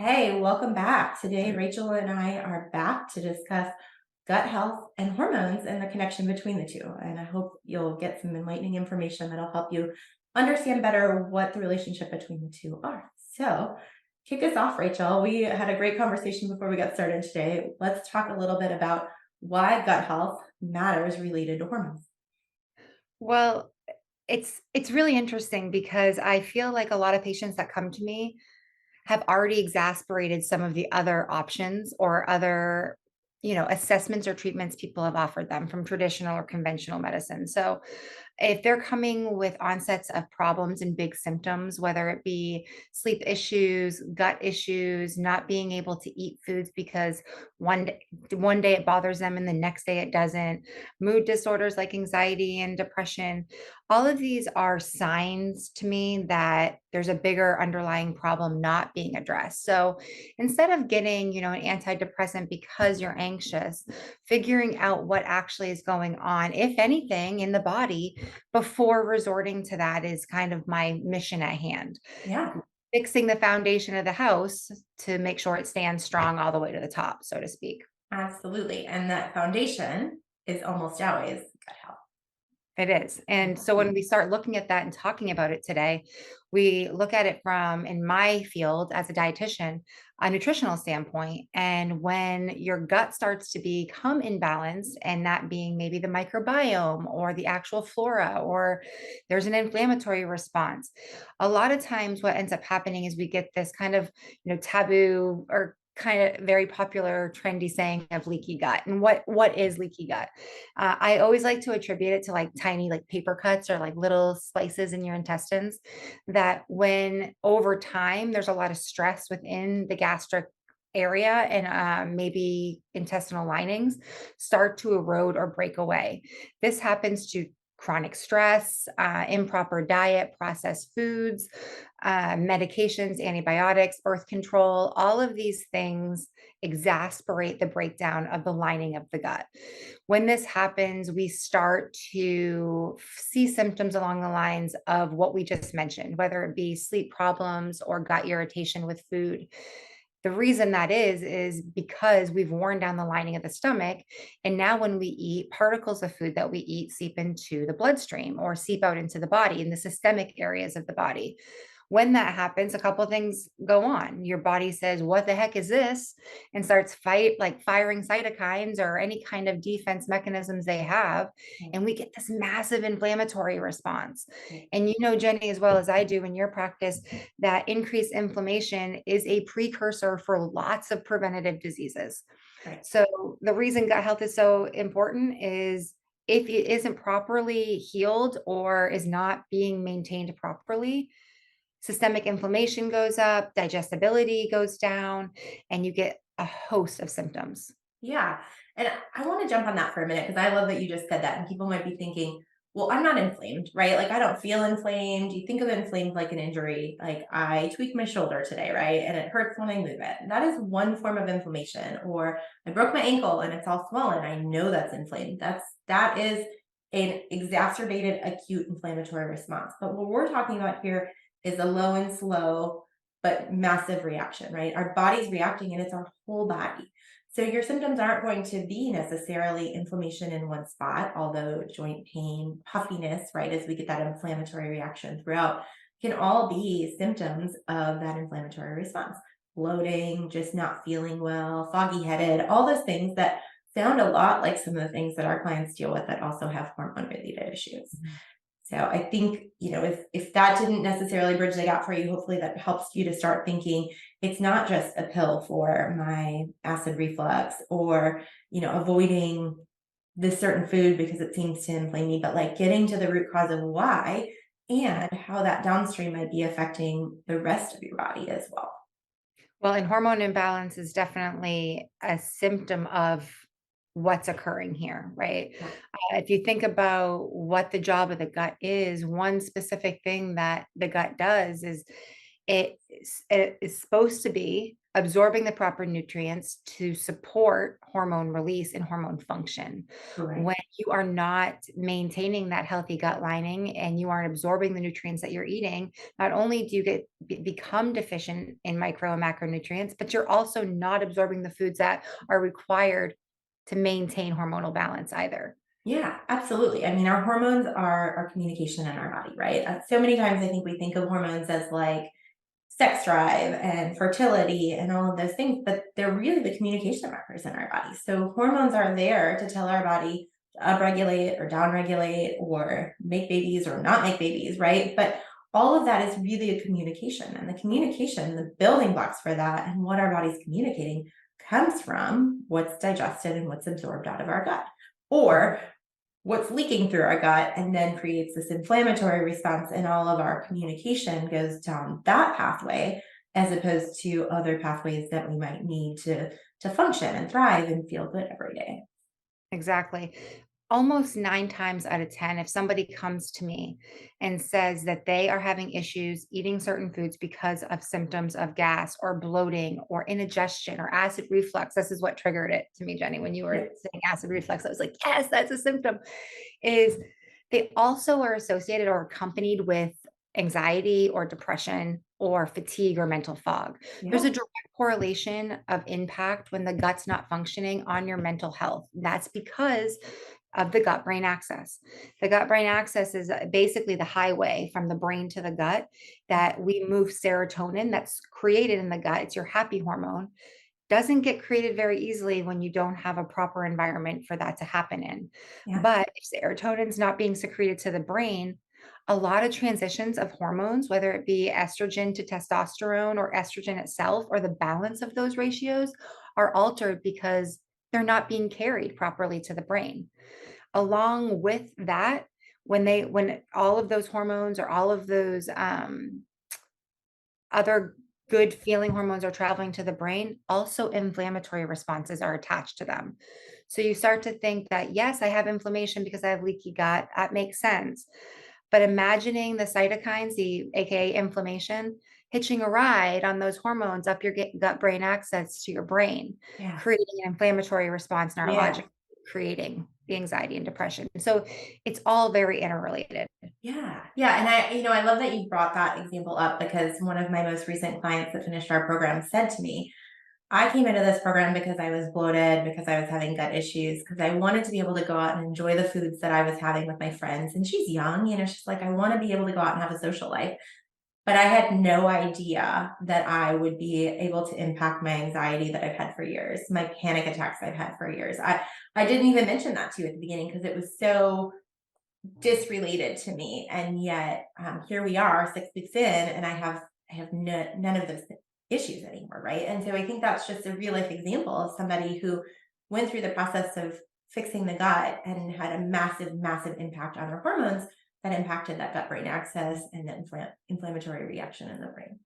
Hey, welcome back. Today, Rachel and I are back to discuss gut health and hormones and the connection between the two. And I hope you'll get some enlightening information that'll help you understand better what the relationship between the two are. So, kick us off, Rachel. We had a great conversation before we got started today. Let's talk a little bit about why gut health matters related to hormones. Well, it's really interesting because I feel like a lot of patients that come to me have already exasperated some of the other options or other, assessments or treatments people have offered them from traditional or conventional medicine. So, if they're coming with onsets of problems and big symptoms, whether it be sleep issues, gut issues, not being able to eat foods because one day it bothers them and the next day it doesn't, mood disorders like anxiety and depression, all of these are signs to me that there's a bigger underlying problem not being addressed. So instead of getting, an antidepressant because you're anxious, figuring out what actually is going on, if anything, in the body before resorting to that is kind of my mission at hand. Yeah, Fixing the foundation of the house to make sure it stands strong all the way to the top, so to speak. absolutely. And that foundation is almost always gut health. It is. And so when we start looking at that and talking about it today, we look at it from, in my field as a dietitian, a nutritional standpoint. And when your gut starts to become imbalanced, and that being maybe the microbiome or the actual flora, or there's an inflammatory response, a lot of times what ends up happening is we get this kind of, taboo or kind of very popular trendy saying of leaky gut. And what is leaky gut? I always like to attribute it to like tiny, like paper cuts or like little slices in your intestines. That when over time there's a lot of stress within the gastric area and maybe intestinal linings start to erode or break away. This happens to chronic stress, improper diet, processed foods, medications, antibiotics, birth control. All of these things exasperate the breakdown of the lining of the gut. When this happens, we start to see symptoms along the lines of what we just mentioned, whether it be sleep problems or gut irritation with food. The reason that is because we've worn down the lining of the stomach. And now, when we eat, particles of food that we eat seep into the bloodstream or seep out into the body in the systemic areas of the body. When that happens, a couple things go on. Your body says, "What the heck is this?" and starts firing cytokines or any kind of defense mechanisms they have. Right, And we get this massive inflammatory response. right, And you know, Jenny, as well as I do in your practice, that increased inflammation is a precursor for lots of preventative diseases. right. So the reason gut health is so important is if it isn't properly healed or is not being maintained properly, systemic inflammation goes up, digestibility goes down, and you get a host of symptoms. Yeah. And I want to jump on that for a minute because I love that you just said that. And people might be thinking, well, I'm not inflamed, right? Like, I don't feel inflamed. You think of inflamed like an injury. Like, I tweaked my shoulder today, right? And it hurts when I move it. That is one form of inflammation. Or I broke my ankle and it's all swollen. I know that's inflamed. That is an exacerbated acute inflammatory response. But what we're talking about here is a low and slow but massive reaction, right? Our body's reacting and it's our whole body. So your symptoms aren't going to be necessarily inflammation in one spot, although joint pain, puffiness, right, as we get that inflammatory reaction throughout, can all be symptoms of that inflammatory response. Bloating, just not feeling well, foggy headed, all those things that sound a lot like some of the things that our clients deal with that also have hormone related issues. So I think, if that didn't necessarily bridge the gap for you, hopefully that helps you to start thinking it's not just a pill for my acid reflux or, avoiding this certain food because it seems to inflame me, but like getting to the root cause of why and how that downstream might be affecting the rest of your body as well. Well, and hormone imbalance is definitely a symptom of what's occurring here, right? Yeah. If you think about what the job of the gut is, one specific thing that the gut does is it is supposed to be absorbing the proper nutrients to support hormone release and hormone function. Right. When you are not maintaining that healthy gut lining and you aren't absorbing the nutrients that you're eating, not only do you become deficient in micro and macronutrients, but you're also not absorbing the foods that are required to maintain hormonal balance either. Yeah, absolutely. I mean, our hormones are our communication in our body, right? So many times I think we think of hormones as like sex drive and fertility and all of those things, but they're really the communication markers in our body. So hormones are there to tell our body to upregulate or downregulate or make babies or not make babies, right? But all of that is really a communication. And the communication, the building blocks for that and what our body's communicating comes from what's digested and what's absorbed out of our gut. Or what's leaking through our gut and then creates this inflammatory response, and all of our communication goes down that pathway as opposed to other pathways that we might need to function and thrive and feel good every day. Exactly. Almost 9 times out of 10, if somebody comes to me and says that they are having issues eating certain foods because of symptoms of gas or bloating or indigestion or acid reflux, this is what triggered it to me, Jenny, when you were Yeah. saying acid reflux. I was like, yes, that's a symptom. Is they also are associated or accompanied with anxiety or depression or fatigue or mental fog. There's a Yeah. direct correlation of impact when the gut's not functioning on your mental health. That's because of the gut brain axis. The gut brain axis is basically the highway from the brain to the gut that we move serotonin that's created in the gut. It's your happy hormone. Doesn't get created very easily when you don't have a proper environment for that to happen in. Yeah. But if serotonin's not being secreted to the brain, a lot of transitions of hormones, whether it be estrogen to testosterone or estrogen itself, or the balance of those ratios, are altered because they're not being carried properly to the brain. Along with that, when all of those hormones or all of those other good feeling hormones are traveling to the brain, also inflammatory responses are attached to them. So you start to think that, yes, I have inflammation because I have leaky gut. That makes sense. But imagining the cytokines, the AKA inflammation, hitching a ride on those hormones up your gut brain axis to your brain, Yeah. creating an inflammatory response Yeah. neurologically, creating the anxiety and depression. So it's all very interrelated. Yeah. Yeah. And I love that you brought that example up because one of my most recent clients that finished our program said to me, I came into this program because I was bloated, because I was having gut issues, because I wanted to be able to go out and enjoy the foods that I was having with my friends. And she's young, she's like, I want to be able to go out and have a social life. But I had no idea that I would be able to impact my anxiety that I've had for years, my panic attacks I've had for years. I didn't even mention that to you at the beginning because it was so disrelated to me. And yet here we are 6 weeks in, and I have none of those issues anymore, right? And so I think that's just a real life example of somebody who went through the process of fixing the gut and had a massive, massive impact on their hormones that impacted that gut brain axis and the inflammatory reaction in the brain.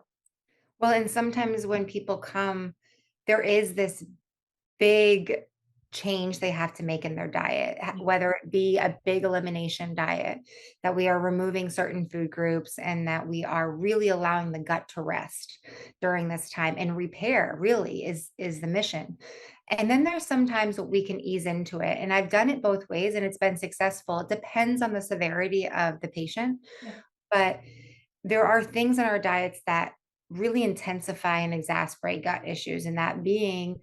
Well, and sometimes when people come, there is this big change they have to make in their diet, whether it be a big elimination diet, that we are removing certain food groups and that we are really allowing the gut to rest during this time and repair really is the mission. And then there's sometimes that we can ease into it. And I've done it both ways and it's been successful. It depends on the severity of the patient, Yeah. but there are things in our diets that really intensify and exacerbate gut issues, and that being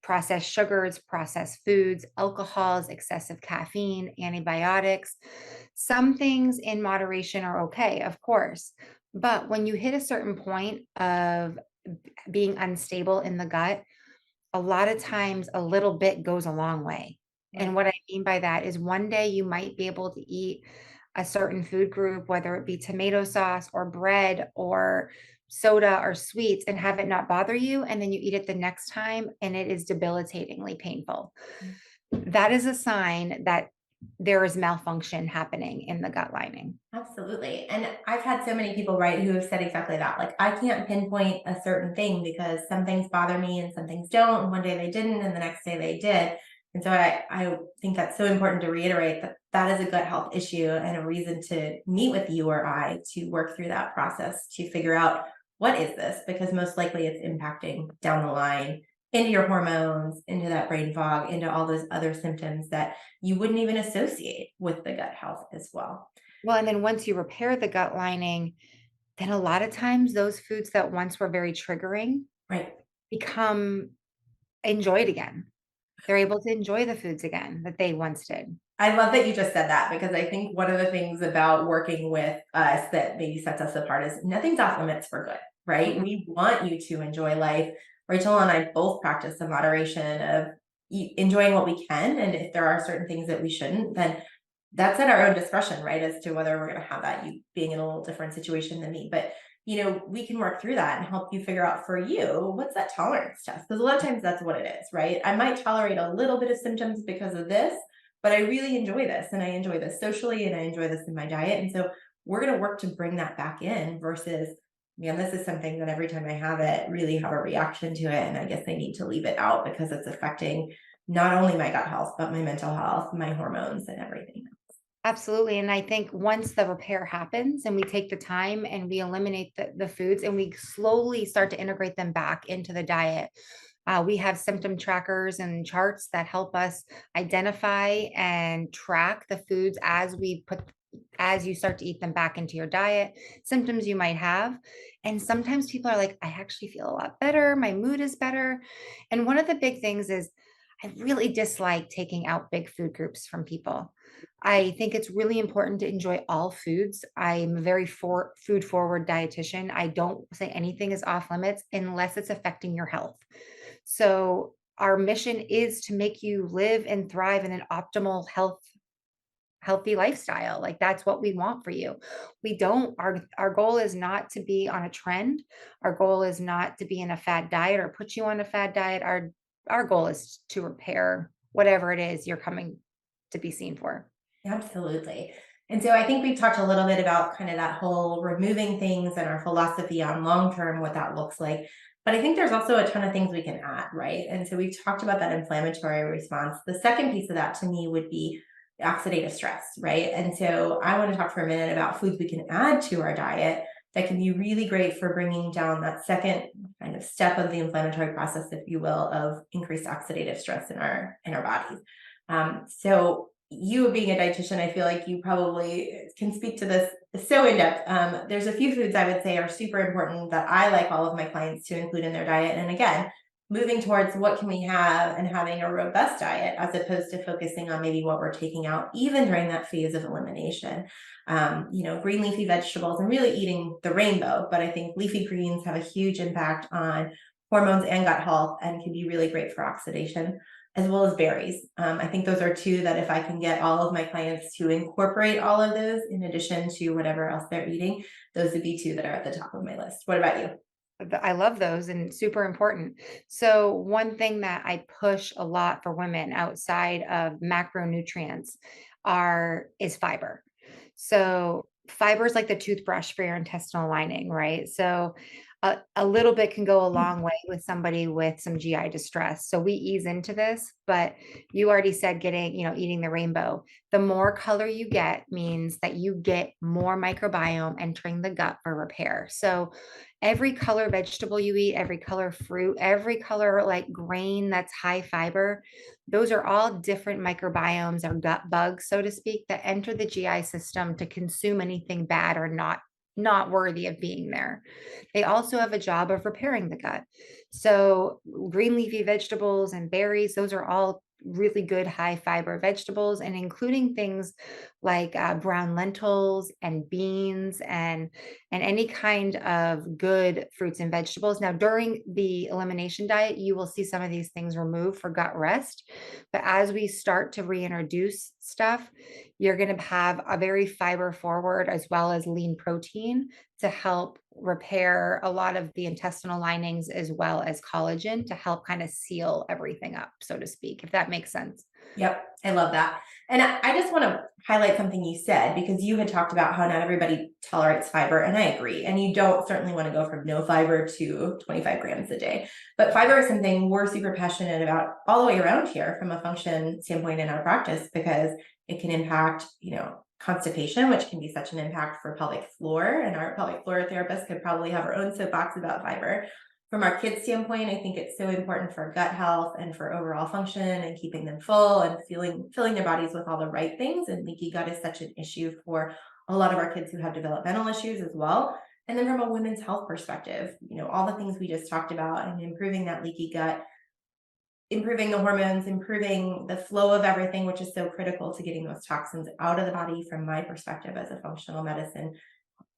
processed sugars, processed foods, alcohols, excessive caffeine, antibiotics. Some things in moderation are okay, of course. But when you hit a certain point of being unstable in the gut, a lot of times a little bit goes a long way. And Right. what I mean by that is one day you might be able to eat a certain food group, whether it be tomato sauce or bread or soda or sweets, and have it not bother you. And then you eat it the next time and it is debilitatingly painful. That is a sign that there is malfunction happening in the gut lining. Absolutely. And I've had so many people, right, who have said exactly that. Like, I can't pinpoint a certain thing because some things bother me and some things don't. And one day they didn't, and the next day they did. And so I think that's so important to reiterate that that is a gut health issue and a reason to meet with you or I to work through that process to figure out what is this? Because most likely it's impacting down the line into your hormones, into that brain fog, into all those other symptoms that you wouldn't even associate with the gut health as well. Well, and then once you repair the gut lining, then a lot of times those foods that once were very triggering Right. become enjoyed again. They're able to enjoy the foods again that they once did. I love that you just said that because I think one of the things about working with us that maybe sets us apart is nothing's off limits for good, right? Mhm. We want you to enjoy life. Rachel and I both practice the moderation of enjoying what we can. And if there are certain things that we shouldn't, then that's at our own discretion, right? As to whether we're going to have that, you being in a little different situation than me. But, we can work through that and help you figure out for you, what's that tolerance test? Because a lot of times that's what it is, right? I might tolerate a little bit of symptoms because of this, but I really enjoy this and I enjoy this socially and I enjoy this in my diet. And so we're going to work to bring that back in versus, man, this is something that every time I have it, really have a reaction to it. And I guess I need to leave it out because it's affecting not only my gut health, but my mental health, my hormones, and everything. Absolutely. And I think once the repair happens and we take the time and we eliminate the foods and we slowly start to integrate them back into the diet, we have symptom trackers and charts that help us identify and track the foods as you start to eat them back into your diet, symptoms you might have. And sometimes people are like, I actually feel a lot better. My mood is better. And one of the big things is I really dislike taking out big food groups from people. I think it's really important to enjoy all foods. I'm a very food forward dietitian. I don't say anything is off limits unless it's affecting your health. So our mission is to make you live and thrive in an optimal healthy lifestyle. Like that's what we want for you. We don't our goal is not to be on a trend. Our goal is not to be in a fad diet or put you on a fad diet. Our goal is to repair whatever it is you're coming to be seen for. Absolutely. And so I think we've talked a little bit about kind of that whole removing things and our philosophy on long term, what that looks like. But I think there's also a ton of things we can add, right? And so we've talked about that inflammatory response. The second piece of that to me would be oxidative stress, right? And so I want to talk for a minute about foods we can add to our diet that can be really great for bringing down that second kind of step of the inflammatory process, if you will, of increased oxidative stress in our bodies. So you being a dietitian, I feel like you probably can speak to this so in depth. There's a few foods I would say are super important that I like all of my clients to include in their diet. And again, moving towards what can we have and having a robust diet as opposed to focusing on maybe what we're taking out, even during that phase of elimination. Green leafy vegetables and really eating the rainbow. But I think leafy greens have a huge impact on hormones and gut health and can be really great for oxidation as well as berries. I think those are two that if I can get all of my clients to incorporate all of those in addition to whatever else they're eating, those would be two that are at the top of my list. What about you? I love those and super important. So one thing that I push a lot for women outside of macronutrients is fiber. So fiber is like the toothbrush for your intestinal lining, right? So a little bit can go a long way with somebody with some GI distress. So we ease into this, but you already said eating the rainbow. The more color you get means that you get more microbiome entering the gut for repair. So every color vegetable you eat, every color fruit, every color like grain that's high fiber, those are all different microbiomes or gut bugs, so to speak, that enter the GI system to consume anything bad or not worthy of being there. They also have a job of repairing the gut. So green leafy vegetables and berries, those are all really good high fiber vegetables, and including things like brown lentils and beans and any kind of good fruits and vegetables. Now, during the elimination diet, you will see some of these things removed for gut rest. But as we start to reintroduce stuff, you're going to have a very fiber forward as well as lean protein to help repair a lot of the intestinal linings as well as collagen to help kind of seal everything up, so to speak, if that makes sense. Yep, I love that. And I just want to highlight something you said because you had talked about how not everybody tolerates fiber, and I agree. And you don't certainly want to go from no fiber to 25 grams a day. But fiber is something we're super passionate about all the way around here from a function standpoint in our practice because it can impact, constipation, which can be such an impact for pelvic floor. And our pelvic floor therapist could probably have her own soapbox about fiber. From our kids' standpoint, I think it's so important for gut health and for overall function and keeping them full and filling their bodies with all the right things. And leaky gut is such an issue for a lot of our kids who have developmental issues as well. And then from a women's health perspective, all the things we just talked about and improving that leaky gut, improving the hormones, improving the flow of everything, which is so critical to getting those toxins out of the body from my perspective as a functional medicine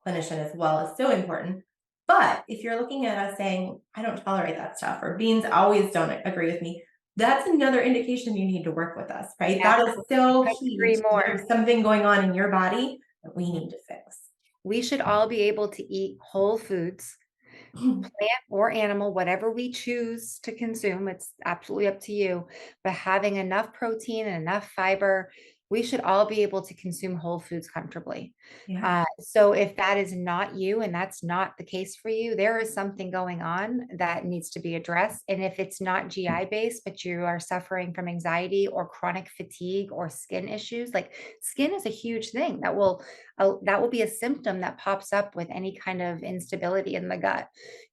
clinician as well, is so important. But if you're looking at us saying, I don't tolerate that stuff, or beans always don't agree with me, that's another indication you need to work with us, right? That is Absolutely. so Couldn't agree huge. more. There's something going on in your body that we need to fix. We should all be able to eat whole foods, plant or animal, whatever we choose to consume, it's absolutely up to you. But having enough protein and enough fiber, we should all be able to consume whole foods comfortably. Yeah, So if that is not you and that's not the case for you, there is something going on that needs to be addressed. And if it's not GI based, but you are suffering from anxiety or chronic fatigue or skin issues, like skin is a huge thing that will be a symptom that pops up with any kind of instability in the gut.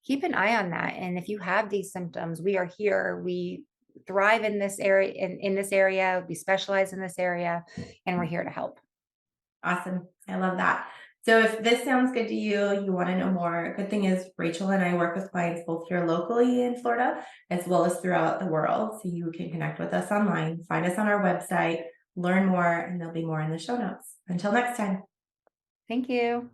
Keep an eye on that. And if you have these symptoms, we are here. We thrive in this area in this area. We specialize in this area and we're here to help. awesome. I love that. So if this sounds good to you, you want to know more, good thing is Rachel and I work with clients both here locally in Florida as well as throughout the world. So you can connect with us online, find us on our website, learn more, and there'll be more in the show notes. Until next time. Thank you.